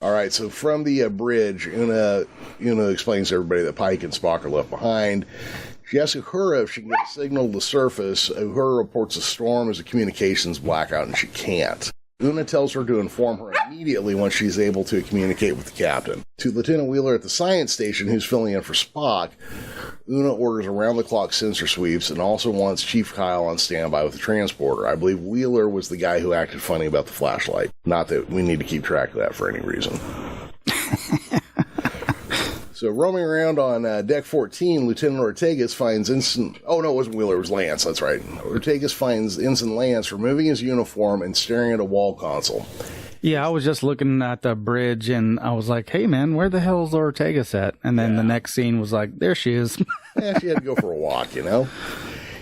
All right, so from the bridge, Una explains to everybody that Pike and Spock are left behind. She asks Uhura if she can get a signal to the surface. Uhura reports a storm as a communications blackout, and she can't. Una tells her to inform her immediately once she's able to communicate with the captain. To Lieutenant Wheeler at the science station, who's filling in for Spock, Una orders around-the-clock sensor sweeps and also wants Chief Kyle on standby with the transporter. I believe Wheeler was the guy who acted funny about the flashlight. Not that we need to keep track of that for any reason. So roaming around on Deck 14, Lieutenant Ortegas finds Ensign... Oh, no, it wasn't Wheeler, it was Lance, that's right. Ortegas finds Ensign Lance removing his uniform and staring at a wall console. Yeah, I was just looking at the bridge, and I was like, hey, man, where the hell is Ortegas at? And then the next scene was like, there she is. Yeah, she had to go for a walk, you know?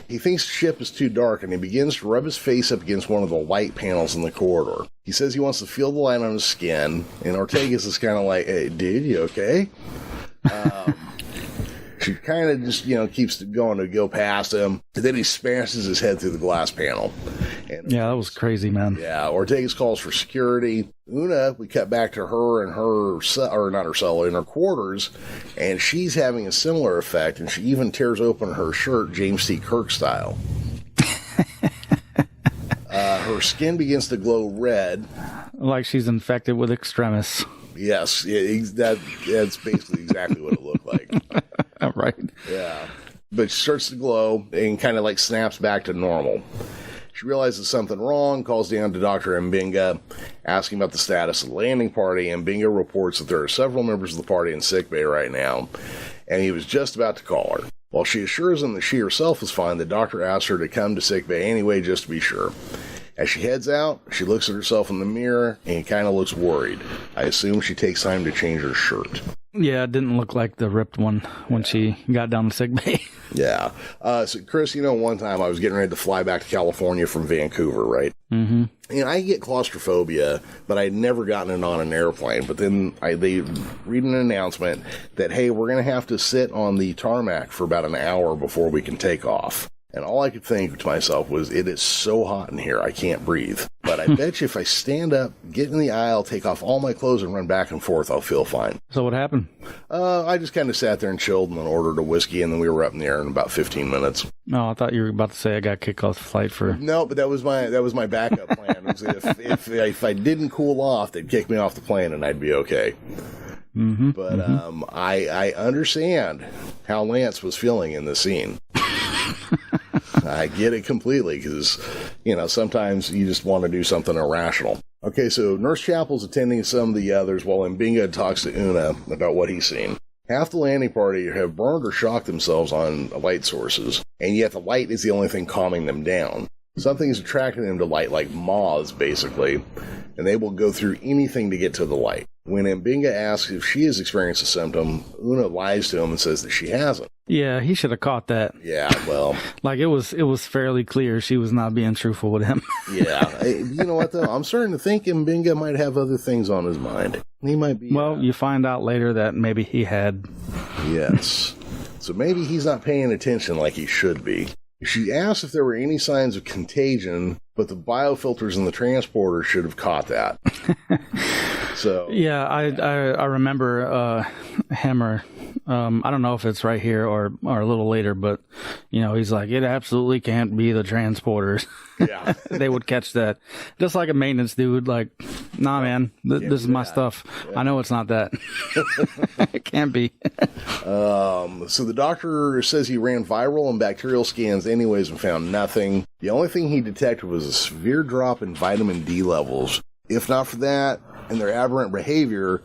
He thinks the ship is too dark, and he begins to rub his face up against one of the light panels in the corridor. He says he wants to feel the light on his skin, and Ortegas is kind of like, hey, dude, you okay? She kind of just, keeps going to go past him. And then he smashes his head through the glass panel. And yeah, that was crazy, man. Yeah, Ortegas calls for security. Una, we cut back to her in in her quarters, and she's having a similar effect, and she even tears open her shirt, James T. Kirk style. Her skin begins to glow red. Like she's infected with extremis. Yes, that's basically exactly what it looked like. Right. Yeah. But she starts to glow and kind of like snaps back to normal. She realizes something wrong, calls down to Dr. Mbinga, asking about the status of the landing party. Mbinga reports that there are several members of the party in sickbay right now, and he was just about to call her. While she assures him that she herself is fine, the doctor asks her to come to sickbay anyway just to be sure. As she heads out, she looks at herself in the mirror and kind of looks worried. I assume she takes time to change her shirt. Yeah, it didn't look like the ripped one when she got down to sick bay. Yeah. So, Chris, one time I was getting ready to fly back to California from Vancouver, right? Mm-hmm. And I get claustrophobia, but I'd never gotten it on an airplane. But then they read an announcement that, hey, we're going to have to sit on the tarmac for about an hour before we can take off. And all I could think to myself was, it is so hot in here, I can't breathe. But I bet you if I stand up, get in the aisle, take off all my clothes, and run back and forth, I'll feel fine. So what happened? I just kind of sat there and chilled and then ordered a whiskey, and then we were up in the air in about 15 minutes. No, I thought you were about to say I got kicked off the flight for... No, but that was my backup plan. Was if I didn't cool off, they'd kick me off the plane, and I'd be okay. Mm-hmm, but I understand how Lance was feeling in this scene. I get it completely because, sometimes you just want to do something irrational. Okay, so Nurse Chapel's attending some of the others while Mbinga talks to Una about what he's seen. Half the landing party have burned or shocked themselves on light sources, and yet the light is the only thing calming them down. Something is attracting them to light, like moths, basically, and they will go through anything to get to the light. When Mbinga asks if she has experienced a symptom, Una lies to him and says that she hasn't. Yeah, he should have caught that. Yeah, well... Like, it was fairly clear she was not being truthful with him. Yeah. You know what, though? I'm starting to think Mbinga might have other things on his mind. He might be... Well, you find out later that maybe he had. Yes. So maybe he's not paying attention like he should be. She asked if there were any signs of contagion, but the biofilters in the transporter should have caught that. So yeah, I remember Hammer. I don't know if it's right here or a little later, but he's like, it absolutely can't be the transporters. Yeah, they would catch that, just like a maintenance dude. Like, nah, man, this is my stuff. Yeah. I know it's not that. It can't be. So the doctor says he ran viral and bacterial scans anyways and found nothing. The only thing he detected was a severe drop in vitamin D levels. If not for that and their aberrant behavior,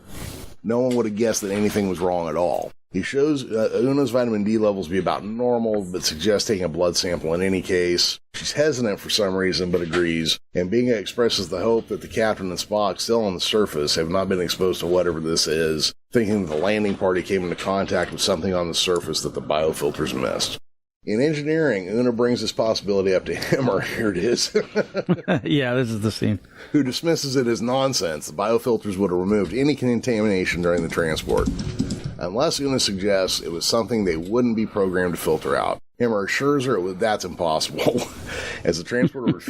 no one would have guessed that anything was wrong at all. He shows Una's vitamin D levels to be about normal, but suggests taking a blood sample in any case. She's hesitant for some reason, but agrees. And Binga expresses the hope that the captain and Spock, still on the surface, have not been exposed to whatever this is, thinking that the landing party came into contact with something on the surface that the biofilters missed. In engineering, Una brings this possibility up to him, or here it is. Yeah, this is the scene. Who dismisses it as nonsense. The biofilters would have removed any contamination during the transport. Unless Una suggests it was something they wouldn't be programmed to filter out. Hammer assures her that's impossible, as the transporter would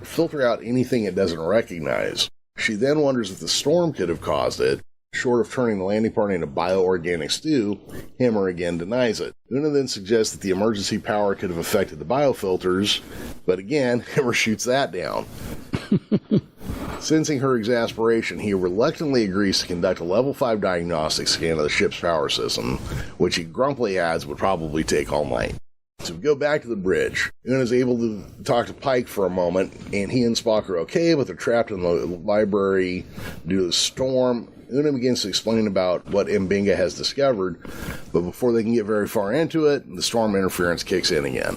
filter out anything it doesn't recognize. She then wonders if the storm could have caused it. Short of turning the landing party into bioorganic stew, Hammer again denies it. Una then suggests that the emergency power could have affected the biofilters, but again, Hammer shoots that down. Sensing her exasperation, he reluctantly agrees to conduct a level 5 diagnostic scan of the ship's power system, which he grumpily adds would probably take all night. So we go back to the bridge. Una's able to talk to Pike for a moment, and he and Spock are okay, but they're trapped in the library due to the storm. Una begins to explain about what M'Benga has discovered, but before they can get very far into it, the storm interference kicks in again.